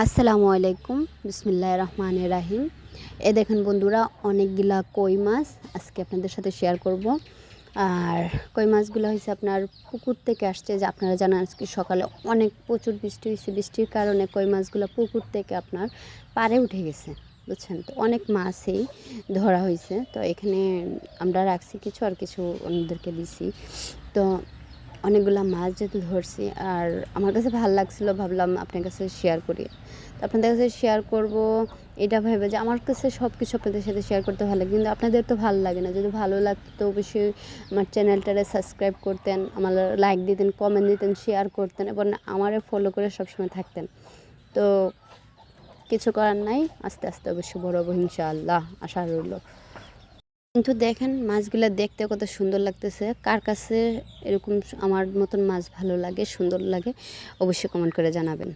আসসালামু আলাইকুম, বিসমিল্লাহির রহমানির রহিম। দেখেন বন্ধুরা, অনেকগুলা কই মাছ আজকে আপনাদের সাথে শেয়ার করব। আর কই মাছগুলো হয়েছে আপনার পুকুর থেকে আসছে। যে আপনারা জানেন আজকে সকালে অনেক প্রচুর বৃষ্টি হয়েছে, বৃষ্টির কারণে কই মাছগুলো পুকুর থেকে আপনার পাড়ে উঠে গেছে, বুঝছেন। তো অনেক মাছই ধরা হয়েছে। তো এখানে আমরা রাখছি কিছু, আর কিছু অন্যদেরকে দিছি। তো অনেকগুলা মাছ যেহেতু ধরছি, আর আমার কাছে ভালো লাগছিলো, ভাবলাম আপনার কাছে শেয়ার করি। তো আপনাদের কাছে শেয়ার করব এটা ভেবে যে আমার কাছে সব কিছু আপনাদের সাথে শেয়ার করতে ভালো লাগে, কিন্তু আপনাদের তো ভালো লাগে না। যদি ভালো লাগতো অবশ্যই আমার চ্যানেলটারে সাবস্ক্রাইব করতেন, আমার লাইক দিতেন, কমেন্ট দিতেন, শেয়ার করতেন এবং আমারে ফলো করে সবসময় থাকতেন। তো কিছু করার নাই, আস্তে আস্তে অবশ্যই বড় হবো ইনশাআল্লাহ, আশা রইল। কিন্তু দেখেন মাছগুলো দেখতে কত সুন্দর লাগতেছে। কার কাছে এরকম আমার মতন মাছ ভালো লাগে, সুন্দর লাগে, অবশ্যই কমেন্ট করে জানাবেন।